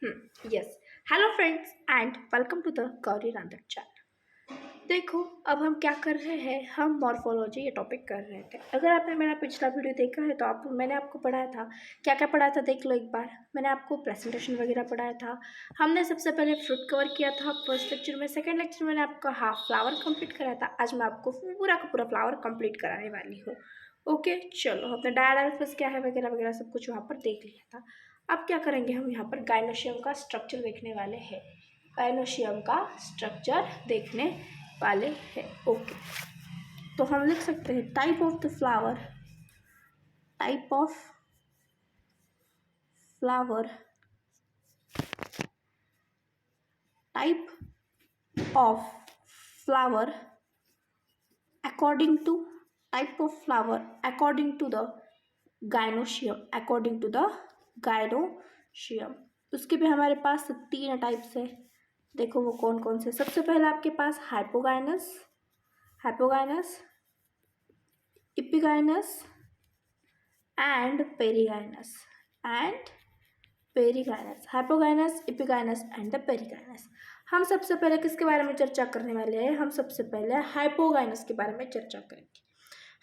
Yes. Hello friends and welcome to the Gauri Randhan channel. देखो, अब हम क्या कर रहे हैं, हम मॉर्फोलॉजी ये टॉपिक कर रहे थे। अगर आपने मेरा पिछला वीडियो देखा है तो मैंने आपको पढ़ाया था, क्या क्या पढ़ाया था देख लो एक बार। मैंने आपको प्रेजेंटेशन वगैरह पढ़ाया था। हमने सबसे पहले फ्रूट कवर किया था फर्स्ट लेक्चर में। सेकेंड लेक्चर में मैंने आपका हाफ फ्लावर कंप्लीट कराया था। आज मैं आपको पूरा का पूरा फ्लावर कंप्लीट कराने वाली हूँ। ओके, चलो, हमने डायडाल्फस क्या है वगैरह वगैरह सब कुछ वहाँ पर देख लिया था। अब क्या करेंगे, हम यहाँ पर गायनोशियम का स्ट्रक्चर देखने वाले हैं। गायनोशियम का स्ट्रक्चर देखने वाले हैं। ओके, तो हम लिख सकते हैं type of the flower, type of flower, type of flower according to type of flower according to the gynoecium, according to the gynoecium। उसके भी हमारे पास 3 टाइप्स है। देखो वो कौन कौन से। सबसे पहले आपके पास hypogynous, hypogynous, epigynous and perigynous, and perigynous. Hypogynous, epigynous and the perigynous. हम सबसे पहले किसके बारे में चर्चा करने वाले हैं? हम सबसे पहले हाइपोगाइनस के बारे में चर्चा करेंगे।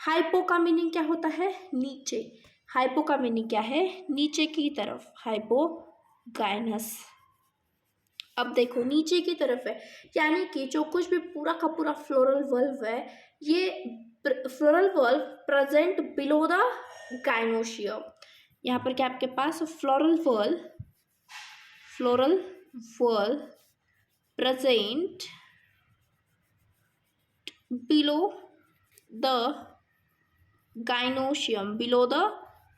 हाइपो का मीनिंग क्या होता है? नीचे। हाइपो का मीनिंग क्या है? नीचे की तरफ, हाइपोगाइनस। अब देखो नीचे की तरफ है, यानी कि जो कुछ भी पूरा का पूरा फ्लोरल वल्व है, ये floral whorl present below the gynoecium. यहाँ पर क्या आपके पास floral whorl present below the gynoecium, below the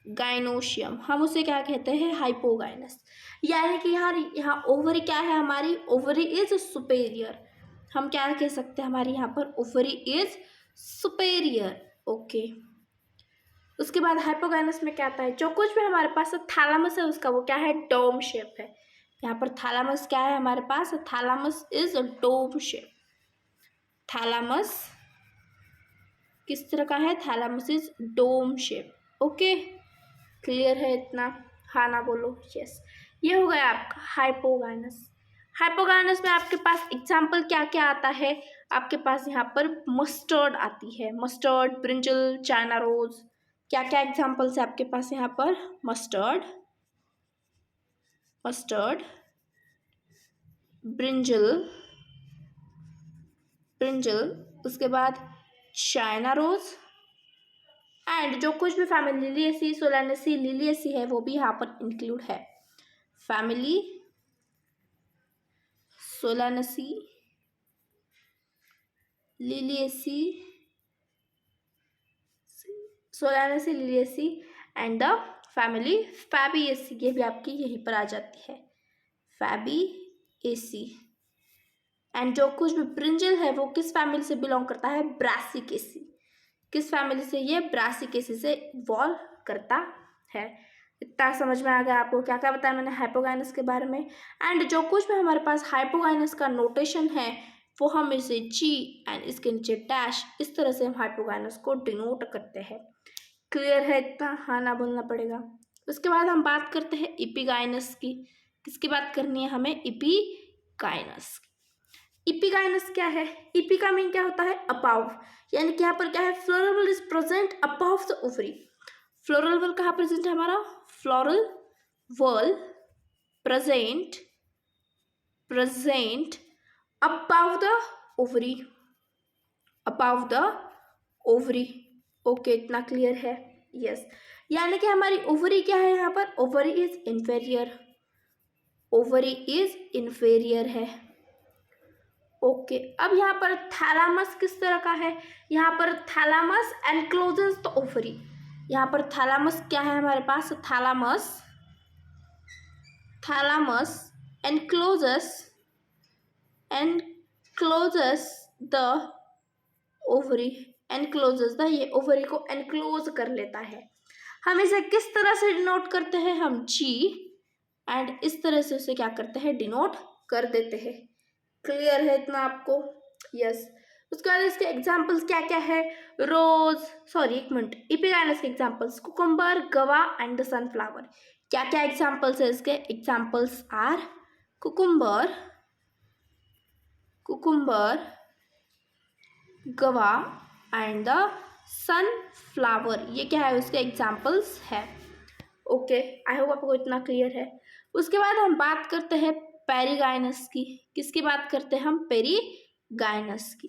gynoecium. हम उसे क्या कहते हैं? हाइपोगाइनस। यानी कि यहाँ ओवरी क्या है हमारी? Ovary is superior. हम क्या कह सकते हैं? हमारी यहाँ पर ओवरी इज सुपेरियर। ओके, उसके बाद हाइपोगाइनस में क्या आता है? जो कुछ भी हमारे पास थैलामस है उसका वो क्या है? डोम शेप है। यहाँ पर थैलामस क्या है हमारे पास? Thalamus is dome shape. Thalamus किस तरह का है? Thalamus is dome shape. Okay, clear है इतना? हाँ ना बोलो यस। ये हो गया आपका हाइपोगाइनस। हाइपोगाइनस में आपके पास एग्जाम्पल क्या क्या आता है? आपके पास यहाँ पर मस्टर्ड आती है, मस्टर्ड, ब्रिंजल, चाइना रोज। क्या क्या एग्जाम्पल्स है आपके पास यहाँ पर? मस्टर्ड, मस्टर्ड, ब्रिंजल, ब्रिंजल, उसके बाद चाइना रोज एंड जो कुछ भी फैमिली लिलिएसी, सोलानेसी, लिलिएसी है वो भी यहाँ पर इंक्लूड है। Family Solanaceae, Liliaceae, Solanaceae, Liliaceae and the family Fabaceae, ये भी आपकी यहीं पर आ जाती है, फैबिएसी। एंड जो कुछ भी ब्रिंजल है वो किस फैमिली से बिलोंग करता है? ब्रासिकेसी। किस फैमिली से? ये ब्रासिकेसी से इवॉल्व करता है। इतना समझ में आ गया आपको? क्या क्या बताया मैंने हाइपोगाइनस के बारे में। एंड जो कुछ भी हमारे पास हाइपोगाइनस का नोटेशन है वो हम इसे जी एंड इसके नीचे डैश, इस तरह से हम हाइपोगाइनस को डिनोट करते हैं। क्लियर है इतना? हाँ ना बोलना पड़ेगा। उसके बाद हम बात करते हैं इपिगाइनस की। किसकी बात करनी है हमें? इपिगाइनस। इपिगाइनस क्या है? इपी का मीन क्या होता है? अबाव। यानी कि यहाँ पर क्या है? Floral whorl is present above the ovary. Floral whorl कहाँ प्रेजेंट है हमारा? Floral whorl present above the ovary, above the ovary. Okay, इतना क्लियर है? यस। यानी कि हमारी ओवरी क्या है यहाँ पर? Ovary is inferior, ovary is inferior है। ओके, अब यहाँ पर थैलामस किस तरह का है? यहाँ पर थैलामस एनक्लोजेस द ओवरी। यहाँ पर थैलामस क्या है हमारे पास? Thalamus, thalamus encloses the ovary, encloses the, ये ओवरी को एनक्लोज कर लेता है। हम इसे किस तरह से डिनोट करते हैं? हम जी एंड इस तरह से उसे क्या करते हैं? डिनोट कर देते हैं। क्लियर है इतना आपको? यस। उसके बाद इसके एग्जाम्पल्स क्या क्या है, रोज, सॉरी एक मिनट, इपिगाइनस के एग्जाम्पल्स कुकुम्बर, गवा एंड द सनफ्लावर। क्या क्या एग्जाम्पल्स है इसके, एग्जाम्पल्स आर कुकुम्बर, गवा एंड द सनफ्लावर। ये क्या है, उसके एग्जाम्पल्स है। ओके, आई होप आपको इतना क्लियर है। उसके बाद हम बात करते हैं पेरिगाइनस की। किसकी बात करते हैं हम, पेरिगाइनस की।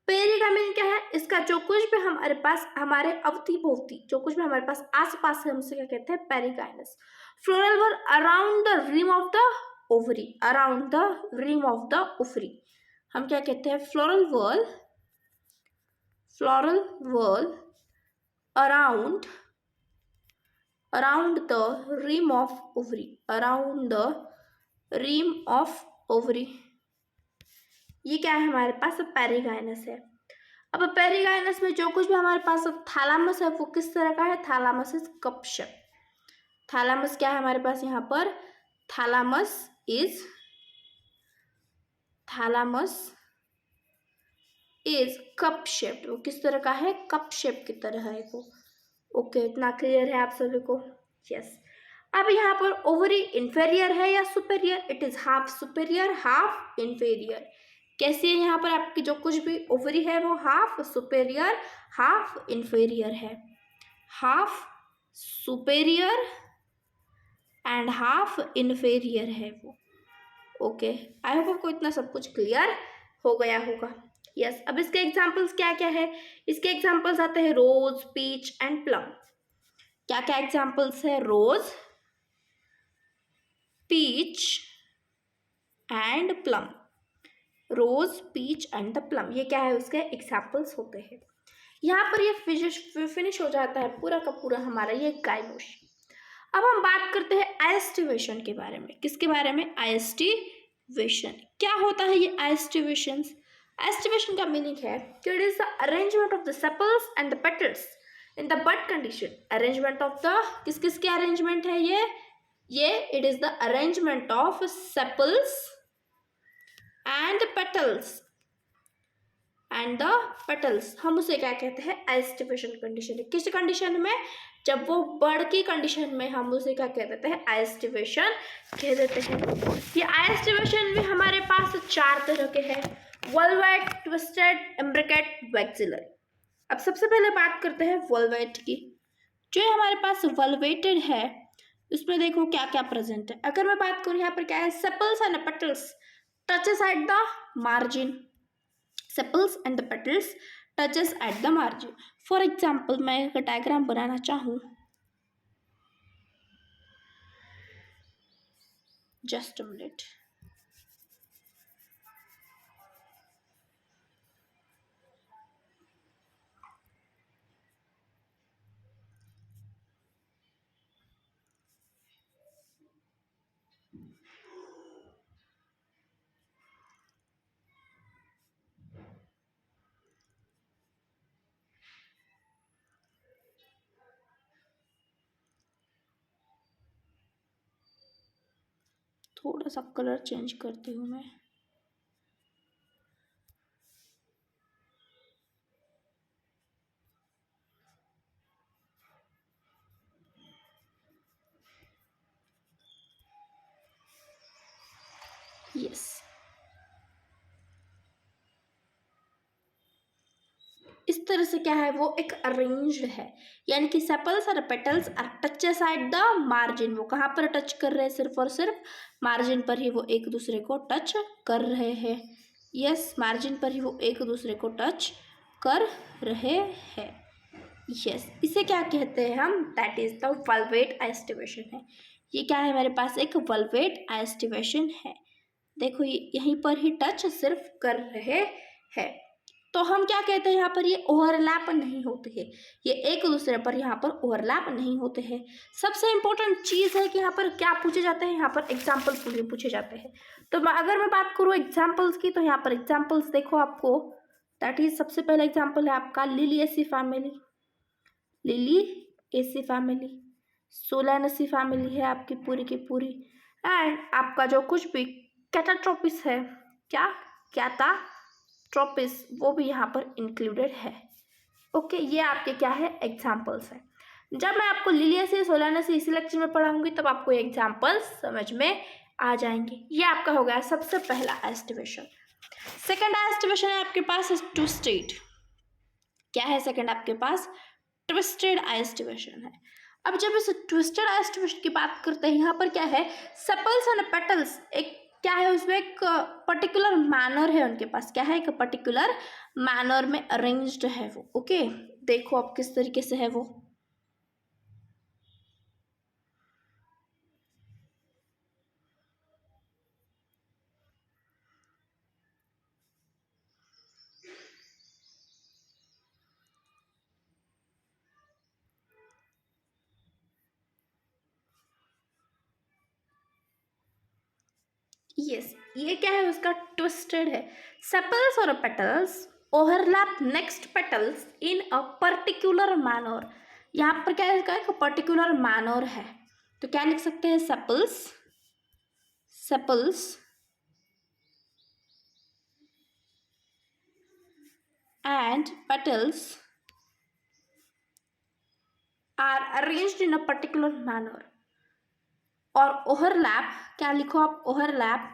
पेरी का मीनिंग क्या है, इसका जो कुछ भी हमारे पास, हमारे अवती भोवती जो कुछ भी हमारे पास आस पास है, हमसे क्या कहते हैं, perigynous. Floral whorl around the rim of the ovary, around the rim of the ovary हम क्या कहते हैं, floral whorl around the rim of ovary, around the rim of ovary। ये क्या है हमारे पास, पेरिगाइनस है। अब पेरिगाइनस में जो कुछ भी हमारे पास थैलामस है वो किस तरह का है, thalamus is cup shape. Thalamus क्या है हमारे पास यहाँ पर, थैलामस इज कप शेप। वो किस तरह का है, कप शेप की तरह है वो। ओके, इतना क्लियर है आप सभी को, यस। अब यहाँ पर ओवरी इंफेरियर है या superior, it is half superior half inferior. कैसे है यहाँ पर आपकी जो कुछ भी ओवरी है वो हाफ सुपेरियर हाफ इंफेरियर है, half superior end half inferior है वो। ओके, आई होप आपको इतना सब कुछ क्लियर हो गया होगा, यस। अब इसके एग्जाम्पल्स क्या क्या है, इसके एग्जाम्पल्स आते हैं रोज, पीच एंड प्लम। क्या क्या एग्जाम्पल्स है, rose, peach and plum, rose, peach and the plum, ये क्या है उसके एग्जाम्पल्स होते हैं। यहाँ पर ये फिनिश हो जाता है पूरा का पूरा हमारा ये गाइनोशियम। अब हम बात करते हैं एस्टिवेशन के बारे में। किसके बारे में, एस्टिवेशन। क्या होता है ये एस्टिवेशन? एस्टिवेशन का मीनिंग है कि it is the arrangement of the sepals and the petals in the bud condition. Arrangement of the, किस किस के अरेंजमेंट है ये it is the arrangement of sepals and petals हम उसे क्या कहते हैं, एस्टिवेशन कंडीशन। किस कंडीशन में, जब वो बर्ड की कंडीशन में हम उसे क्या कह देते हैं, एस्टिवेशन कह देते हैं। ये एस्टिवेशन भी हमारे पास 4 तरह के हैं, वल्वेट, ट्विस्टेड, इम्ब्रिकेट, वैक्सिलर। अब सबसे पहले बात करते हैं वल्वेट की। जो हमारे पास वल्वेटेड है उसमें देखो क्या क्या प्रेजेंट है। अगर मैं बात करूँ यहाँ पर क्या है, sepals and petals touches at the margin, sepals and the petals touches at the margin। For example मैं एक डायग्राम बनाना चाहूँ, जस्ट अ मिनट। थोड़ा सा कलर चेंज करती हूँ मैं। यस, इस तरह से क्या है, वो एक अरेंज्ड है, यानी कि सेपल्स और petals are touches at the margin. वो कहाँ पर टच कर रहे हैं, सिर्फ और सिर्फ मार्जिन पर ही वो एक दूसरे को टच कर रहे हैं। यस, मार्जिन पर ही वो एक दूसरे को टच कर रहे हैं। यस, इसे क्या कहते हैं हम, that is the velvet aestivation है। ये क्या है, हमारे पास एक वल्वेट एस्टिवेशन है। देखो ये यहीं पर ही टच सिर्फ कर रहे हैं। तो हम क्या कहते हैं, यहाँ पर ये ओवरलैप नहीं होते हैं, ये एक दूसरे पर यहाँ पर ओवरलैप नहीं होते हैं। सबसे इंपॉर्टेंट चीज़ है कि यहाँ पर क्या पूछे जाते हैं, यहाँ पर एग्जाम्पल पूछे जाते हैं। तो अगर मैं बात करूँ एग्जाम्पल्स की, तो यहाँ पर एग्जाम्पल्स देखो आपको, दैट इज सबसे पहला एग्जाम्पल है आपका Liliaceae family, Liliaceae family, Solanaceae family है आपकी पूरी की पूरी। एंड आपका जो कुछ भी कैटाट्रोपिस है, क्या, कैटाट्रोपिस ट्रोपिस वो भी यहाँ पर इंक्लूडेड है। ओके, ये आपके क्या है एग्जाम्पल्स हैं। जब मैं आपको लिलियसिस सोलानेसिस इसी लेक्चर में पढ़ाऊंगी तब आपको एग्जाम्पल्स समझ में आ जाएंगे। ये आपका हो गया सबसे पहला एस्टिवेशन। सेकंड एस्टिवेशन है आपके पास ट्विस्टेड। क्या है सेकंड आपके पास? ट्विस्टेड एस्टिवेशन है। अब जब इस ट्विस्टेड एस्टिवेशन की बात करते हैं, यहाँ पर क्या है, सेपल्स एंड पेटल्स एक क्या है, उसमें एक पर्टिकुलर मैनर है उनके पास। क्या है? एक पर्टिकुलर मैनर में अरेंज्ड है वो। ओके, देखो अब किस तरीके से है वो। यस, ये क्या है उसका? ट्विस्टेड है। सेपल्स और petals overlap next petals in a particular manner. यहाँ पर क्या है इसका? एक पर्टिकुलर मैनर है। तो क्या लिख सकते हैं? Sepals, sepals and petals are arranged in a particular manner। और ओवरलैप क्या लिखो आप? Overlap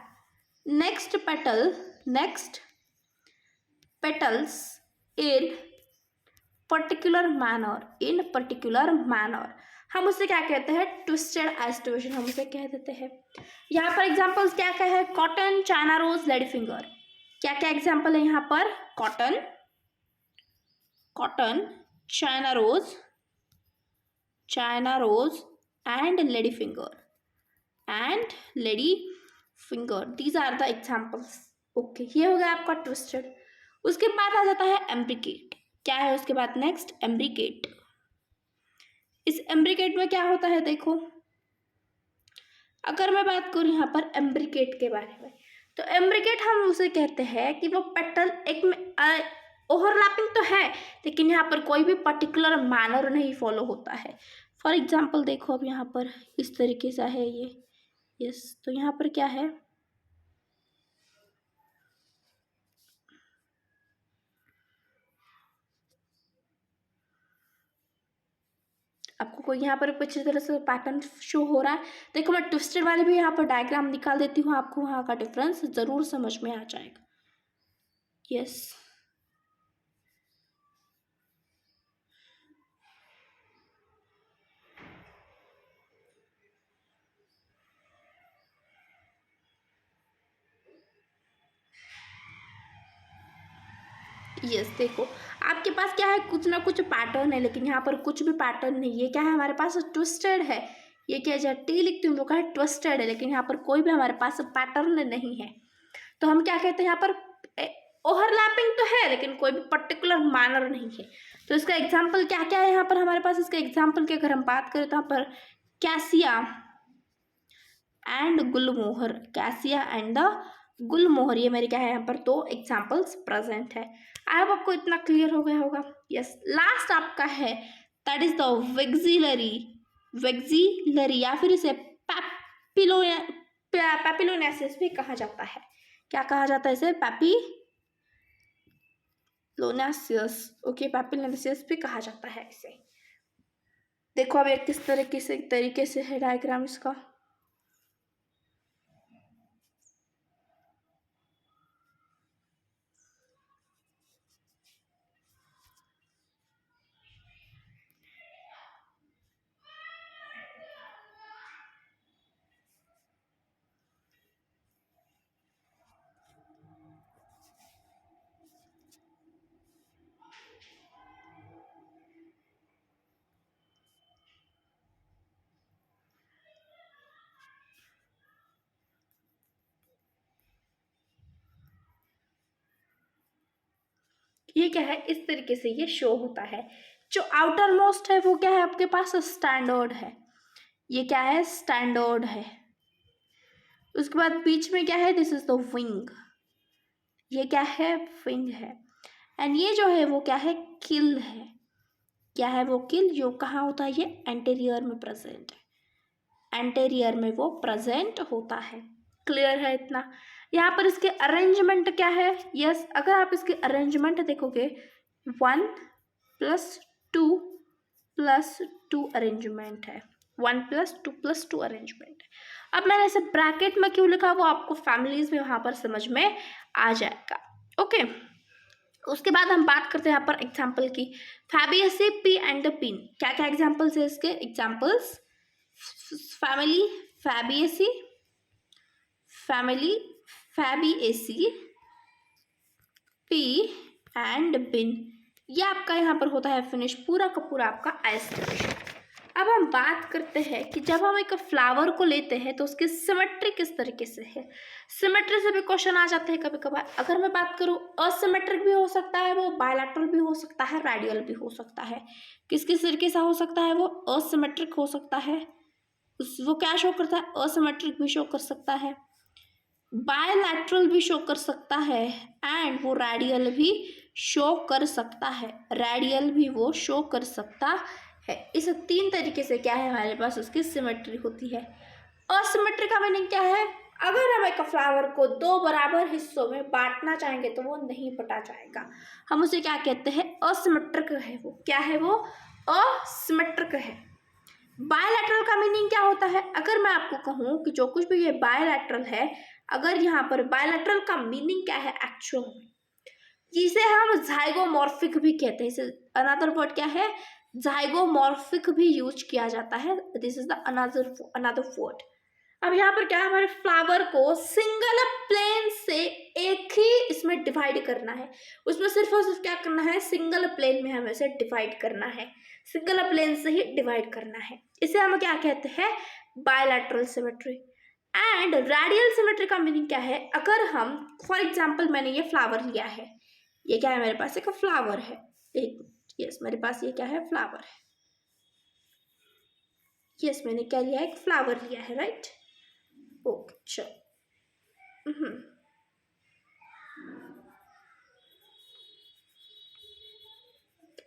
next petal, next petals इन पर्टिकुलर मैनर, इन पर्टिकुलर मैनर। हम उसे क्या कहते हैं? ट्विस्टेड एस्टिवेशन हम उसे कह देते हैं। यहाँ पर एग्जांपल्स क्या क्या है? Cotton, China rose, lady finger. क्या क्या एग्जांपल है यहाँ पर? Cotton, cotton, China rose, China rose and lady finger, and lady finger, these are the examples। Okay, ये हो गया आपका ट्विस्टेड। उसके बाद आ जाता है एम्ब्रिकेट। क्या है उसके बाद? नेक्स्ट एम्ब्रिकेट। इस एम्ब्रिकेट में क्या होता है? देखो, अगर मैं बात करूँ यहाँ पर एम्ब्रिकेट के बारे में, तो एम्ब्रिकेट हम उसे कहते हैं कि वो पेटल एक में ओवरलैपिंग तो है लेकिन यहाँ पर कोई भी पर्टिकुलर मैनर नहीं फॉलो होता है। फॉर एग्जाम्पल देखो, अब यहाँ पर इस तरीके से है ये। यस, तो यहाँ पर क्या है, आपको कोई यहाँ पर कुछ तरह से पैटर्न शो हो रहा है। देखो, मैं ट्विस्टेड वाले भी यहाँ पर डायग्राम निकाल देती हूँ, आपको वहाँ का डिफरेंस ज़रूर समझ में आ जाएगा। यस, यस, देखो आपके पास क्या है, कुछ ना कुछ पैटर्न है लेकिन यहाँ पर कुछ भी पैटर्न नहीं है। क्या है हमारे पास? ट्विस्टेड है। ये क्या है? टी लिखती हूँ तो क्या है? ट्विस्टेड है, लेकिन यहाँ पर कोई भी हमारे पास पैटर्न नहीं है। तो हम क्या कहते हैं यहाँ पर? ओवरलैपिंग तो है लेकिन कोई भी पर्टिकुलर मैनर नहीं है। तो इसका एग्जाम्पल क्या क्या है यहाँ पर हमारे पास? इसका एग्जाम्पल की अगर हम बात करें तो यहाँ पर cassia and gulmohar, cassia and the gulmohar, ये मेरे क्या है यहाँ पर दो एग्जाम्पल्स प्रेजेंट है। आई होप आपको इतना क्लियर हो गया होगा। यस, लास्ट आपका है that is the vexillary, vexillary या फिर इसे पैपिलोनेसिस भी कहा जाता है। क्या कहा जाता है इसे? पैपिलोनेसिस। ओके, पैपिलोनेसिस भी कहा जाता है इसे। देखो अब एक किस तरीके से है डायग्राम इसका। ये क्या है? इस तरीके से ये शो होता है। जो आउटर मोस्ट है वो क्या है आपके पास? स्टैंडर्ड है। ये क्या है? स्टैंडर्ड है। उसके बाद बीच में क्या है? This is the wing. ये क्या है? विंग है। एंड ये जो है वो क्या है? किल है। क्या है वो? किल। जो कहाँ होता है? ये एंटीरियर में प्रेजेंट है, एंटीरियर में वो प्रेजेंट होता है। क्लियर है इतना। यहाँ पर इसके अरेंजमेंट क्या है? यस, अगर आप इसके अरेंजमेंट देखोगे 1 + 2 अरेंजमेंट है, 1 + 2 अरेंजमेंट है। अब मैंने इसे ब्रैकेट में क्यों लिखा वो आपको फैमिलीज में वहाँ पर समझ में आ जाएगा। ओके, उसके बाद हम बात करते हैं यहाँ पर एग्जाम्पल की। फैबियसी, पी एंड पिन, क्या क्या एग्जाम्पल्स है इसके? Examples family, Fabaceae, family, Fabaceae, pea and bean, ये आपका यहाँ पर होता है फिनिश, पूरा का पूरा आपका एस्टिमेशन। अब हम बात करते हैं कि जब हम एक फ्लावर को लेते हैं तो उसकी सिमेट्री किस तरीके से है। सिमेट्री से भी क्वेश्चन आ जाते हैं कभी कभार। अगर मैं बात करूँ, असिमेट्रिक भी हो सकता है वो, बायलैटरल भी हो सकता है, रेडियल भी हो सकता है। किस किस तरीके से हो सकता है वो? असिमेट्रिक हो सकता है, वो क्या शो करता है? असिमेट्रिक भी शो कर सकता है, बायलैटरल भी शो कर सकता है, एंड वो रेडियल भी शो कर सकता है, रेडियल भी वो शो कर सकता है। इस 3 तरीके से क्या है हमारे पास उसकी सिमेट्री होती है। असिमेट्री का मीनिंग क्या है? अगर हम एक फ्लावर को 2 बराबर हिस्सों में बांटना चाहेंगे तो वो नहीं बटा जाएगा, हम उसे क्या कहते हैं? असिमेट्रिक है वो। क्या है वो? असिमेट्रिक है। बायलैटरल का मीनिंग क्या होता है? अगर मैं आपको कहूँ कि जो कुछ भी ये बायलैटरल है, अगर यहाँ पर बायलैटरल का मीनिंग क्या है एक्चुअल में, जिसे हम जाइगोमॉर्फिक भी कहते हैं, इसे अनदर वर्ड क्या है? जाइगोमॉर्फिक भी यूज किया जाता है। This is the another word. अब यहाँ पर क्या है, हमारे फ्लावर को सिंगल प्लेन से एक ही इसमें डिवाइड करना है। उसमें सिर्फ और सिर्फ क्या करना है? सिंगल प्लेन में हमें इसे डिवाइड करना है, सिंगल प्लेन से ही डिवाइड करना है। इसे हम क्या कहते हैं? Bilateral symmetry. And radial symmetry का मीनिंग क्या है? अगर हम फॉर एग्जाम्पल, मैंने ये फ्लावर लिया है, ये क्या है मेरे पास? एक फ्लावर है, एक, यस मेरे पास ये क्या है? फ्लावर है। यस, मैंने क्या लिया है? एक फ्लावर लिया है, राइट? ओके, चलो।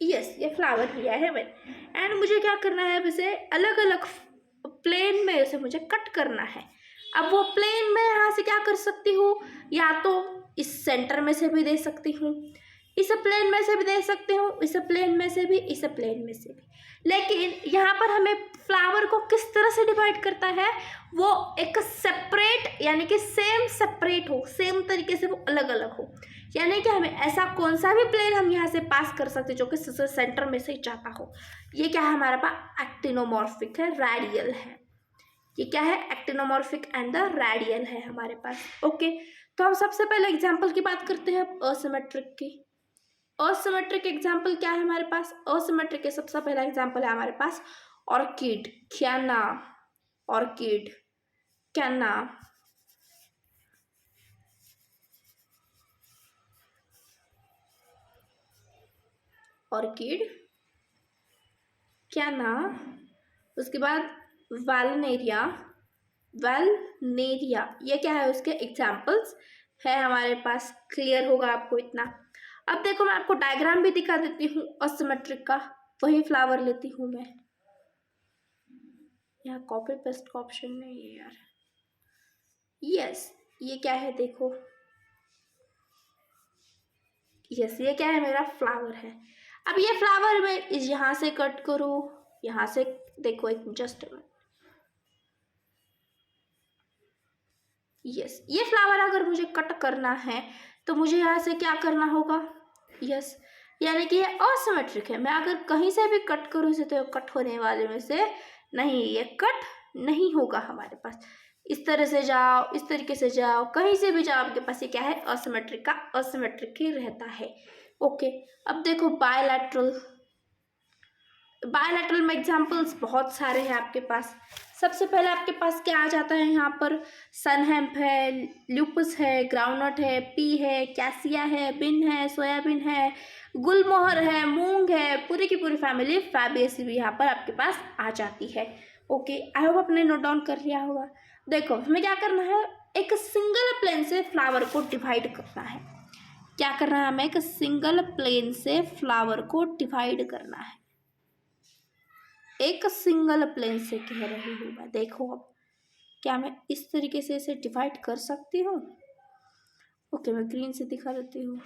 यस, ये फ्लावर लिया है मैंने, एंड मुझे क्या करना है? अब इसे अलग अलग प्लेन में इसे मुझे कट करना है। अब वो प्लेन में यहाँ से क्या कर सकती हूँ? या तो इस सेंटर में से भी दे सकती हूँ, इस प्लेन में से भी दे सकती हूँ, इस प्लेन में से भी, इस प्लेन में से भी। लेकिन यहाँ पर हमें फ्लावर को किस तरह से डिवाइड करता है? वो एक सेपरेट, यानी कि सेम सेपरेट हो, सेम तरीके से वो अलग अलग हो। यानी कि हमें ऐसा कौन सा भी प्लेन हम यहाँ से पास कर सकते जो कि सेंटर में से जाता हो। ये क्या है हमारे पास? एक्टिनोमॉर्फिक है, रेडियल है। ये क्या है? एक्टिनोमॉर्फिक एंड द रेडियल है हमारे पास। ओके, तो हम सबसे पहले एग्जाम्पल की बात करते हैं असिमेट्रिक की। असिमेट्रिक एग्जाम्पल क्या है हमारे पास? असिमेट्रिक के सबसे पहला एग्जाम्पल है हमारे पास ऑर्किड, क्याना, ऑर्किड, क्याना, ऑर्किड, क्याना, उसके बाद वेलनेरिया, वेलनेरिया, ये क्या है? उसके एग्जाम्पल्स है हमारे पास। क्लियर होगा आपको इतना। अब देखो, मैं आपको डायग्राम भी दिखा देती हूँ असिमेट्रिक का। वही फ्लावर लेती हूँ मैं, यहाँ कॉपी पेस्ट का ऑप्शन नहीं है यार। यस, ये क्या है? देखो, यस, ये क्या है? मेरा फ्लावर है। अब ये फ्लावर मैं यहाँ से कट करूँ, यहाँ से, देखो एक जस्ट, यस, ये फ्लावर अगर मुझे कट करना है तो मुझे यहाँ से क्या करना होगा? यस, यानी कि ये असिमेट्रिक है। मैं अगर कहीं से भी कट करूँ इसे तो कट होने वाले में से नहीं, ये कट नहीं होगा हमारे पास। इस तरह से जाओ, इस तरीके से जाओ, कहीं से भी जाओ, आपके पास ये क्या है? असिमेट्रिक का असिमेट्रिक ही रहता है। ओके, अब देखो बायलैटरल। बायलैटरल में एग्जाम्पल्स बहुत सारे हैं आपके पास। सबसे पहले आपके पास क्या आ जाता है यहाँ पर? सनहेम्प है, ल्यूपस है, ग्राउंडनट है, पी है, कैसिया है, बिन है, सोयाबीन है, गुलमोहर है, मूंग है, पूरी की पूरी फैमिली फैबियसी भी यहाँ पर आपके पास आ जाती है। ओके, आई होप आपने नोट डाउन कर लिया होगा। देखो, हमें क्या करना है? एक सिंगल प्लेन से फ्लावर को डिवाइड करना है। क्या करना है हमें? एक सिंगल प्लेन से फ्लावर को डिवाइड करना है। एक सिंगल प्लेन से कह रही हूँ मैं। देखो, अब क्या मैं इस तरीके से इसे डिवाइड कर सकती हूँ? ओके, मैं ग्रीन से दिखा देती हूँ।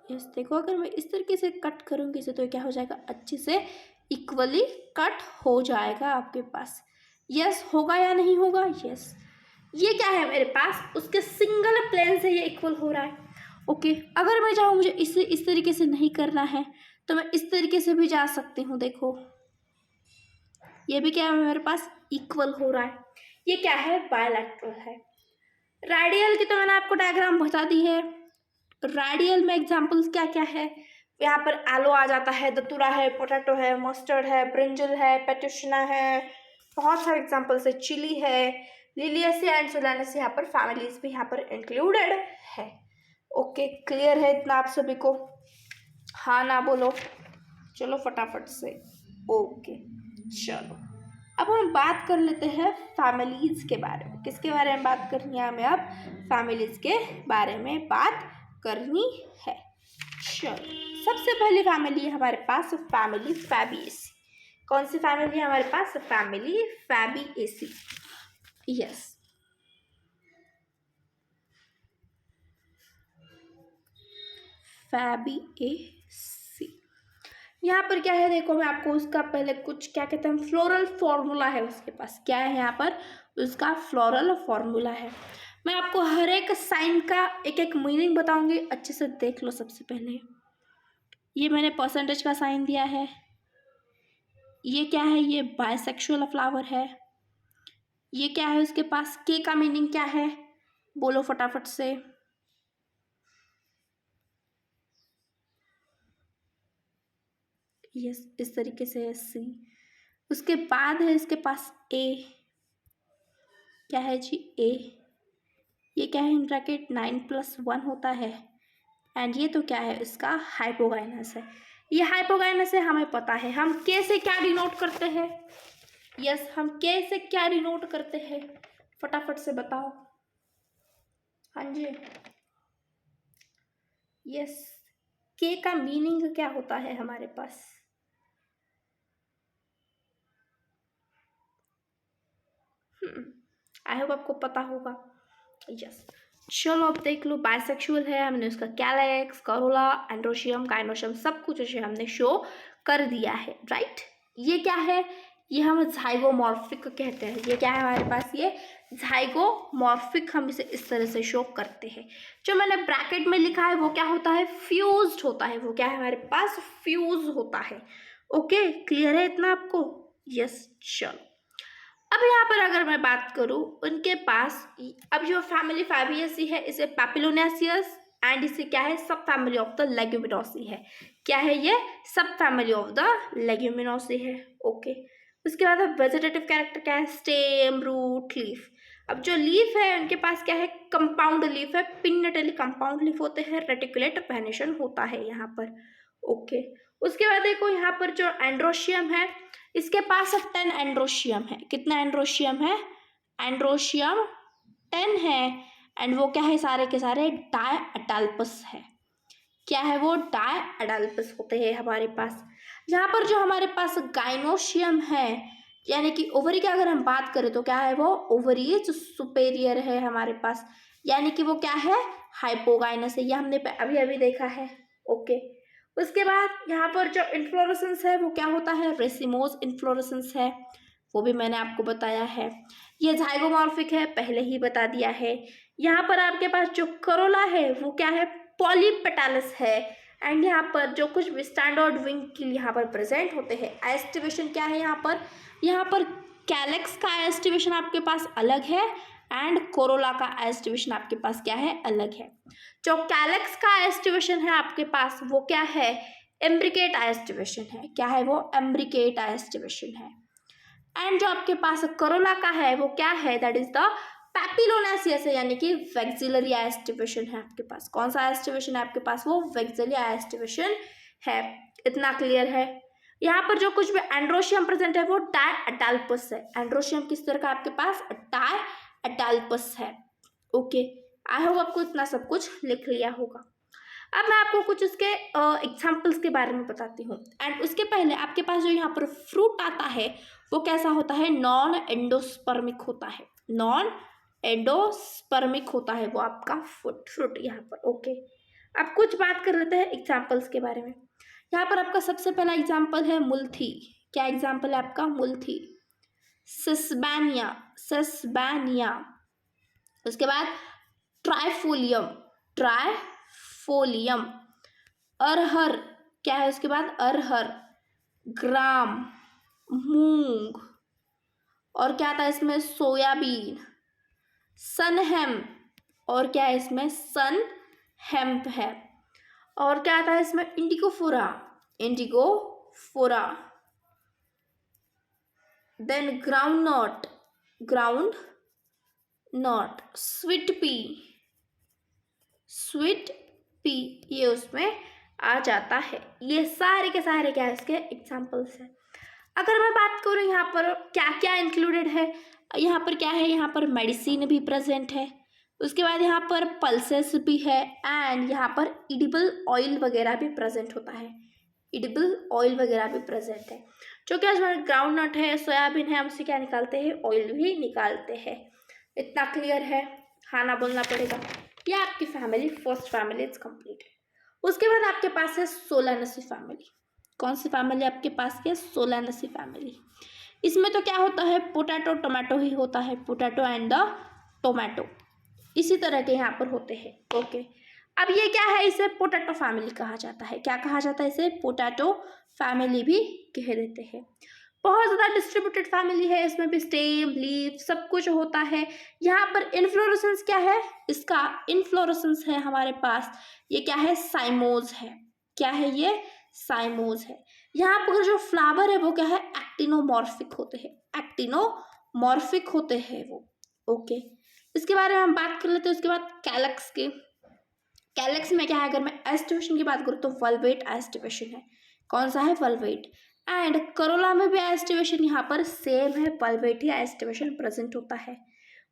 यस, देखो अगर मैं इस तरीके से कट करूँगी इसे तो क्या हो जाएगा, अच्छे से इक्वली कट हो जाएगा आपके पास। यस, होगा या नहीं होगा? यस, ये क्या है मेरे पास, उसके सिंगल प्लेन से ये इक्वल हो रहा है। ओके, अगर मैं चाहूँ मुझे इसे इस तरीके से नहीं करना है तो मैं इस तरीके से भी जा सकती हूँ। देखो ये भी क्या है मेरे पास, इक्वल हो रहा है। ये क्या है, बायलैटरल है। रेडियल की तो मैंने आपको डायग्राम बता दी है। रेडियल में एग्जांपल्स क्या क्या है, यहाँ पर आलू आ जाता है, दतूरा है, पोटैटो है, मस्टर्ड है, ब्रिंजल है, पेट्यूशना है, बहुत सारे एग्जांपल्स है, चिली है, लिलियसी एंड सोलानेसी, यहाँ पर फैमिलीज भी यहाँ पर इंक्लूडेड है। ओके, क्लियर है इतना आप सभी को? हाँ ना बोलो, चलो फटाफट से। ओके चलो, अब हम बात कर लेते हैं फैमिलीज के बारे में। किसके बारे में बात करनी है हमें अब? फैमिलीज के बारे में बात करनी है। चलो, सबसे पहली फैमिली है हमारे पास फैमिली फैबिएसी। कौन सी फैमिली है हमारे पास? फैमिली फैबिएसी। यस, फैबिएसी। यहाँ पर क्या है, देखो मैं आपको उसका पहले कुछ क्या कहते हैं, फ्लोरल फॉर्मूला है उसके पास। क्या है यहाँ पर? उसका फ्लोरल फॉर्मूला है। मैं आपको हर एक साइन का एक एक मीनिंग बताऊंगी, अच्छे से देख लो। सबसे पहले ये मैंने परसेंटेज का साइन दिया है। ये क्या है? ये बाइसेक्सुअल फ्लावर है। ये क्या है उसके पास? के का मीनिंग क्या है? बोलो फटाफट से। यस, इस तरीके से है सी। उसके बाद है इसके पास ए। क्या है जी? ए। ये क्या है? इन ब्रैकेट 9+1 होता है। एंड ये तो क्या है? इसका हाइपोगाइनस है। ये हाइपोगाइनस है, हमें पता है। हम के से क्या डिनोट करते हैं? यस, हम के से क्या डिनोट करते हैं? फटाफट से बताओ। हाँ जी, यस, के का मीनिंग क्या होता है हमारे पास? आई होप आपको पता होगा। यस, चलो अब देख लो। बाइसेक्सुअल है, हमने उसका कैलेक्स, करोला, एंड्रोशियम, गाइनोशियम सब कुछ उसे हमने शो कर दिया है, राइट। ये क्या है? ये हम झाइगोमॉर्फिक कहते हैं। ये क्या है हमारे पास? ये झाइगोमॉर्फिक, हम इसे इस तरह से शो करते हैं। जो मैंने ब्रैकेट में लिखा है वो क्या होता है? फ्यूज्ड होता है। वो क्या है हमारे पास? फ्यूज होता है। ओके, क्लियर है इतना आपको? यस, चलो अब यहाँ पर अगर मैं बात करूँ उनके पास, अब जो फैमिली फैबिएसी है इसे पैपिलोनेसियस एंड इसे क्या है? सब फैमिली ऑफ द लेग्यूमिनोसी है। क्या है ये? सब फैमिली ऑफ द लेग्यूमिनोसी है। ओके, उसके बाद अब वेजिटेटिव कैरेक्टर क्या है? Stem, root, leaf. अब जो लीफ है उनके पास क्या है? कंपाउंड लीफ है, पिन्नेटली कंपाउंड लीफ होते हैं, रेटिकुलेट वेनेशन होता है यहाँ पर। ओके, उसके बाद देखो यहाँ पर जो एंड्रोशियम है इसके पास 10 एंड्रोशियम है। कितना एंड्रोशियम है? एंड्रोशियम 10 है। एंड वो क्या है? सारे के सारे डायअडाल्पस है। क्या है वो? डायअडाल्पस होते हैं हमारे पास। यहाँ पर जो हमारे पास गाइनोशियम है यानी कि ओवरी की अगर हम बात करें तो क्या है वो? ओवरीज सुपेरियर है हमारे पास, यानी कि वो क्या है? हाइपोगाइनस है। ये हमने अभी अभी देखा है। ओके, उसके बाद यहाँ पर जो इन्फ्लोरेसेंस है वो क्या होता है? रेसिमोस इन्फ्लोरेसेंस है, वो भी मैंने आपको बताया है। ये झाइगोमॉर्फिक है, पहले ही बता दिया है। यहाँ पर आपके पास जो करोला है वो क्या है? पॉलीपेटालस है। एंड यहाँ पर जो कुछ भी स्टैंडर्ड विंग की यहाँ पर प्रेजेंट होते हैं। एस्टिवेशन क्या है यहाँ पर? यहाँ पर कैलेक्स का एस्टिवेशन आपके पास अलग है एंड कोरोला का एस्टिवेशन आपके पास क्या है? अलग है। जो कैलेक्स का एस्टिवेशन है आपके पास वो क्या है? एम्ब्रिकेट एस्टिवेशन है। क्या है वो? एम्ब्रिकेट एस्टिवेशन है। एंड जो आपके पास करोला का है वो क्या है? दैट इज द पैपिलोनेसियस है, यानी कि वैक्सिलरी एस्टिवेशन है आपके पास। कौन सा एस्टिवेशन है आपके पास? वो वैक्सिलरी एस्टिवेशन है। इतना क्लियर है? यहाँ पर जो कुछ भी एंड्रोशियम प्रेजेंट है वो डायअडाल्पस है। एंड्रोशियम किस तरह का आपके पास? डायअडाल्पस है। ओके, आई होप आपको इतना सब कुछ लिख लिया होगा। अब मैं आपको कुछ उसके एग्जाम्पल्स के बारे में बताती हूँ। एंड उसके पहले आपके पास जो यहाँ पर फ्रूट आता है वो कैसा होता है, नॉन एंडोस्पर्मिक होता है, नॉन एंडोस्पर्मिक होता है वो आपका फ्रूट यहाँ पर। ओके, अब कुछ बात कर लेते हैं एग्जाम्पल्स के बारे में। यहाँ पर आपका सबसे पहला एग्जाम्पल है मुल्थी। क्या एग्जाम्पल है आपका, मुल्थी। सिस्बैनिया, सिस्बैनिया। उसके बाद ट्राइफोलियम, ट्राइफोलियम। अरहर, क्या है उसके बाद, अरहर। ग्राम, मूंग। और क्या आता है इसमें, सोयाबीन। सनहेम, और क्या है इसमें, सन हेम्प है। और क्या आता है इसमें, indigofera, indigofera. Then ground nut, ground nut. Sweet pea, sweet pea, ये उसमें आ जाता है। ये सारे के सारे क्या है इसके एग्जाम्पल्स हैं। अगर मैं बात करूँ यहाँ पर क्या क्या इंक्लूडेड है, यहाँ पर क्या है, यहाँ पर मेडिसिन भी प्रेजेंट है। उसके बाद यहाँ पर पल्सेस भी है एंड यहाँ पर इडिबल ऑयल वगैरह भी प्रेजेंट होता है, इडिबल ऑयल वगैरह भी प्रेजेंट है। जो कि ग्राउंड नट है, सोयाबीन है, हम उससे क्या निकालते हैं, ऑयल भी निकालते हैं। इतना क्लियर है, हाँ ना बोलना पड़ेगा। ये आपकी family, first family is complete है। उसके बाद आपके पास है सोलानेसी फैमिली। कौन सी फैमिली आपके पास है, सोलानेसी फैमिली। इसमें तो क्या होता है, पोटैटो टोमेटो ही होता है, पोटैटो एंड द टोमेटो इसी तरह के यहाँ पर होते हैं। ओके, अब ये क्या है, इसे पोटैटो फैमिली कहा जाता है। क्या कहा जाता है इसे, पोटैटो फैमिली भी कह देते हैं। बहुत ज़्यादा डिस्ट्रीब्यूटेड फैमिली है, इसमें भी स्टेम, लीफ सब कुछ होता है। यहाँ पर इन्फ्लोरेसेंस क्या है, इसका इन्फ्लोरेसेंस है हमारे पास, ये क्या है, साइमोज है। क्या है ये, साइमोज है। यहाँ पर जो फ्लावर है वो क्या है, एक्टिनोमॉर्फिक होते हैं, एक्टिनोमॉर्फिक होते हैं वो। ओके, इसके बारे में हम बात कर लेते हैं। उसके बाद कैलक्स के, कैलक्स में क्या है, अगर मैं एस्टिवेशन की बात करूँ तो वल्वेट एस्टिवेशन है। कौन सा है, वल्वेट। एंड करोला में भी एस्टिवेशन यहाँ पर सेम है, वल्वेट ही एस्टिवेशन प्रेजेंट होता है।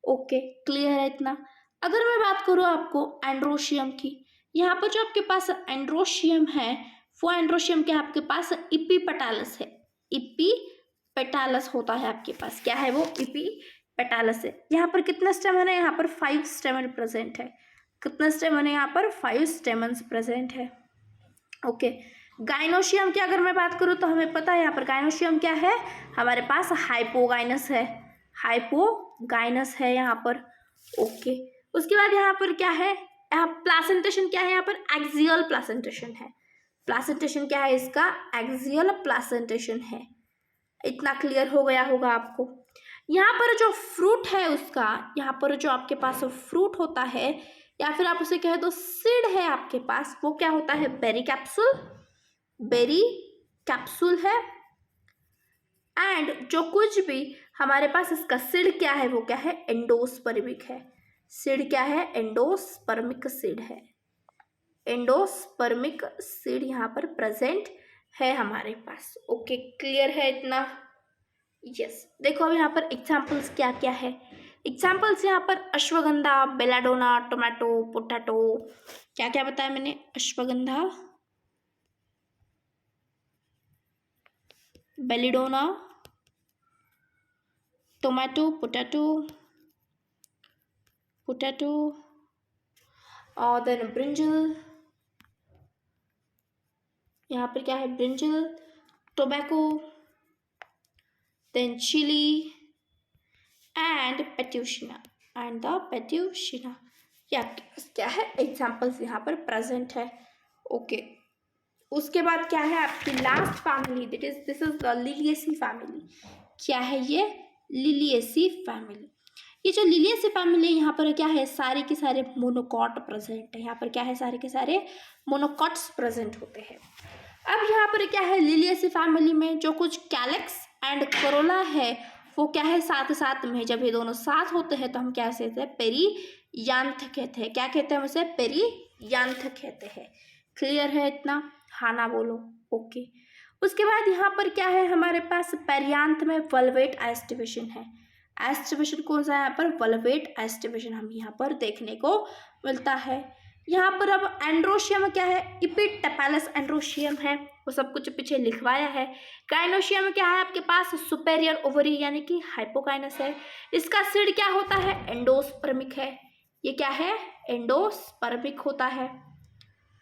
ओके, क्लियर है इतना। अगर मैं बात करूँ आपको एंड्रोशियम की, यहाँ पर जो आपके पास एंड्रोशियम है वो एंड्रोशियम क्या है आपके पास, इपीपेटालस है, इपीपेटालस होता है आपके पास। क्या है वो, इपीपेटालस है। यहाँ पर कितने स्टेमन है, यहाँ पर 5 स्टेमन प्रेजेंट है। कितने स्टेमन है, यहाँ पर 5 स्टेमन्स प्रेजेंट है। ओके, गाइनोशियम की अगर मैं बात करूँ तो हमें पता है यहाँ पर गाइनोशियम क्या है, हमारे पास हाइपोगाइनस है, हाइपोगाइनस है यहाँ पर। ओके, उसके बाद यहाँ पर क्या है, यहाँ प्लासेंटेशन क्या है, यहाँ पर एक्सियल प्लासेंटेशन है। प्लासेंटेशन क्या है इसका, एक्सियल प्लासेंटेशन है। इतना क्लियर हो गया होगा आपको। यहाँ पर जो फ्रूट है उसका, यहाँ पर जो आपके पास फ्रूट होता है या फिर आप उसे कहे तो सीड है आपके पास, वो क्या होता है, बेरी कैप्सूल, बेरी कैप्सूल है। एंड जो कुछ भी हमारे पास इसका सीड क्या है, वो क्या है, एंडोस्पर्मिक है। सीड क्या है, एंडोस्पर्मिक सीड है, एंडोस्पर्मिक सीड यहाँ पर प्रेजेंट है हमारे पास। ओके, क्लियर है इतना। यस, देखो अब यहाँ पर एग्जाम्पल्स क्या क्या है। एग्जाम्पल्स यहाँ पर अश्वगंधा, बेलाडोना, टोमेटो, पोटैटो। क्या क्या बताया मैंने, ashwagandha, belladonna, tomato, potato, potato, और देन ब्रिंजल। यहाँ पर क्या है, brinjal, tobacco, then chilli and petunia, and the petunia. ये आपके पास क्या है, एग्जाम्पल्स यहाँ पर प्रेजेंट है। ओके, उसके बाद क्या है आपकी last family, this is the Liliaceae family. क्या है ये, लिलिएसी फैमिली। ये जो लिलिएसी फैमिली यहाँ पर क्या है, सारे के सारे मोनोकॉट प्रेजेंट है। यहाँ पर क्या है, सारे के सारे मोनोकॉट्स प्रेजेंट होते हैं। अब यहाँ पर क्या है, लिलिएसी फैमिली में जो कुछ कैलक्स एंड करोला है वो क्या है, साथ साथ में, जब ये दोनों साथ होते हैं तो हम क्या कहते हैं, पेरियांथ कहते हैं। क्या कहते हैं उसे, पेरियांथ कहते हैं। क्लियर है इतना, हाँ ना बोलो। ओके, उसके बाद यहाँ पर क्या है हमारे पास, पेरियांथ में वल्वेट एस्टिवेशन है। एस्टिवेशन कौन सा है यहाँ पर, वल्वेट एस्टिवेशन हम यहाँ पर देखने को मिलता है। यहाँ पर अब एंड्रोशियम क्या है, इपिटेपेलस एंड्रोशियम है, वो सब कुछ पीछे लिखवाया है। गाइनोशियम क्या है आपके पास, सुपेरियर ओवरी यानी कि हाइपोगाइनस है। इसका सीड क्या होता है, एंडोस्पर्मिक है। ये क्या है, एंडोस्पर्मिक होता है।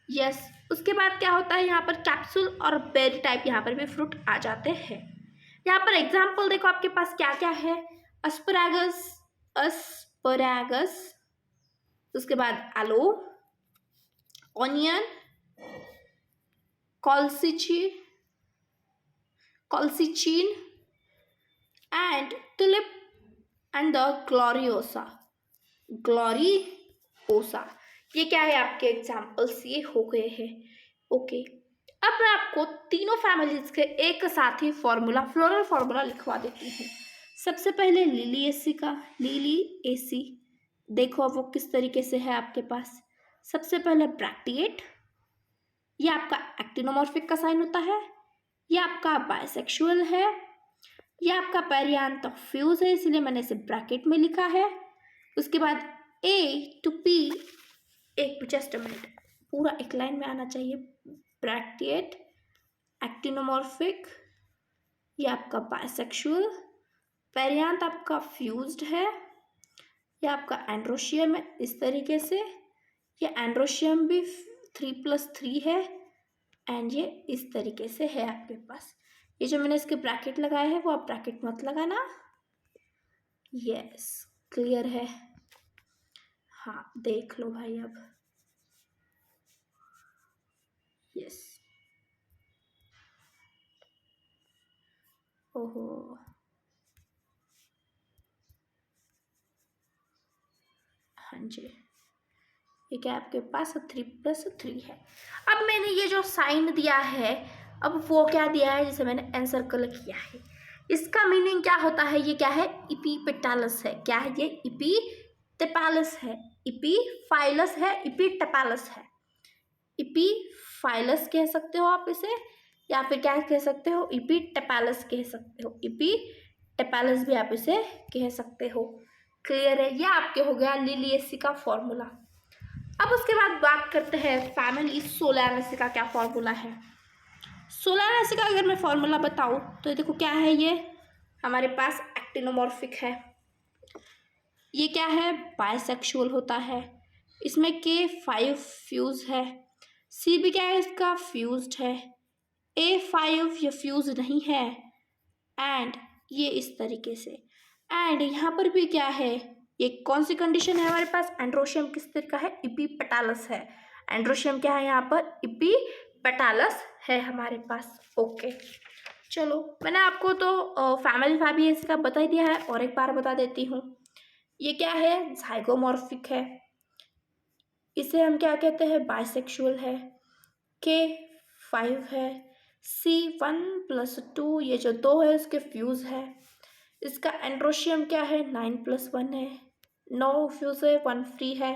यस, उसके बाद क्या होता है यहाँ पर कैप्सूल और बेरी टाइप यहाँ पर भी फ्रूट आ जाते हैं। यहाँ पर एग्जाम्पल देखो आपके पास क्या क्या है, अस्परागस, उसके बाद आलू, onion, colchicine and tulip and the Gloriosa. ये क्या है आपके एग्जाम्पल्स, ये हो गए हैं। ओके, अब मैं आपको तीनों फैमिलीज के एक साथ ही फॉर्मूला, फ्लोरल फॉर्मूला लिखवा देती हूँ। सबसे पहले लिलिएसी देखो अब वो किस तरीके से है आपके पास। सबसे पहले ब्रैक्टिएट, ये आपका एक्टिनोमॉर्फिक का साइन होता है। ये आपका बाइसेक्सुअल है। ये आपका पेरियांथ फ्यूज है, इसलिए मैंने इसे ब्रैकेट में लिखा है। उसके बाद A to P, एक जस्ट मिनट, पूरा एक लाइन में आना चाहिए। ब्रैक्टिएट, एक्टिनोमॉर्फिक, ये आपका बाइसेक्सुअल, पेरियांथ आपका फ्यूज्ड है। ये आपका एंड्रोशियम है इस तरीके से। ये एंड्रोशियम भी 3+3 है एंड ये इस तरीके से है आपके पास। ये जो मैंने इसके ब्रैकेट लगाए हैं वो आप ब्रैकेट मत लगाना। यस, क्लियर है। हाँ, देख लो भाई अब। यस, ओहो, हाँ जी, ये क्या आपके पास 3+3 है। अब मैंने ये जो साइन दिया है, अब वो क्या दिया है, जिसे मैंने एनसर्कल किया है, इसका मीनिंग क्या होता है, ये क्या है, इपीपेटालस है। क्या है ये, इपीटेपालस है, इपीफाइलस है, इपीटेपालस है। इपीफाइलस कह सकते हो आप इसे, या फिर क्या कह सकते हो, इपीटेपालस कह सकते हो, इपीटेपालस भी आप इसे कह सकते हो। क्लियर है, ये आपके हो गया लिलिएसी का फॉर्मूला। अब उसके बाद बात करते हैं फैमिली सोलानेसी का क्या फॉर्मूला है। सोलानेसी का अगर मैं फॉर्मूला बताऊँ तो देखो क्या है, ये हमारे पास एक्टिनोमॉर्फिक है। ये क्या है, बाइसेक्सुअल होता है। इसमें K5 फ्यूज है। C भी क्या है, इसका फ्यूज्ड है। A5 ये फ्यूज नहीं है एंड ये इस तरीके से। एंड यहाँ पर भी क्या है, ये कौन सी कंडीशन है हमारे पास, एंड्रोशियम किस तरह का है, इपीपेटालस है। एंड्रोशियम क्या है यहाँ पर, इपीपेटालस है हमारे पास। ओके, चलो मैंने आपको तो फैमिली फैबिएसी का बता ही दिया है, और एक बार बता देती हूँ। ये क्या है, जाइगोमॉर्फिक है। इसे हम क्या कहते हैं, बाइसेक्सुअल है। K5 है। C1+2, ये जो 2 है उसके फ्यूज है। इसका एंड्रोशियम क्या है, 9+1 है। 9 फ्यूज है, 1 फ्री है,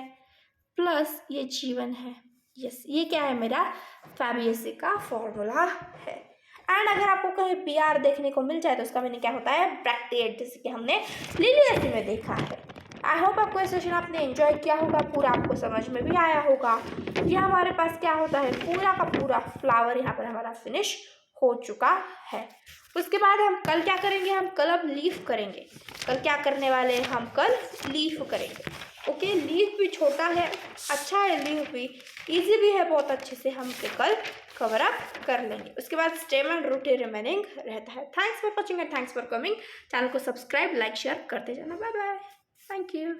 प्लस ये G1 है। यस, ये क्या है, मेरा फैबिएसी का फॉर्मूला है। एंड अगर आपको कहीं PR देखने को मिल जाए तो उसका मीनिंग क्या होता है, ब्रैक्टिएट, जैसे कि हमने लिलिएसी में देखा है। आई होप आपको ये सेशन आपने एंजॉय किया होगा, पूरा आपको समझ में भी आया होगा। ये हमारे पास क्या होता है, पूरा का पूरा फ्लावर यहाँ पर हमारा फिनिश हो चुका है। उसके बाद हम कल क्या करेंगे, हम कल अब लीफ करेंगे। कल क्या करने वाले हैं, हम कल लीफ करेंगे। ओके, लीफ भी छोटा है, अच्छा है, लीफ भी इजी भी है, बहुत अच्छे से हम कल कवर अप कर लेंगे। उसके बाद स्टेम एंड रूट रिमेनिंग रहता है। Thanks for watching and thanks for coming. Channel को सब्सक्राइब, लाइक, शेयर करते जाना। Bye bye, thank you.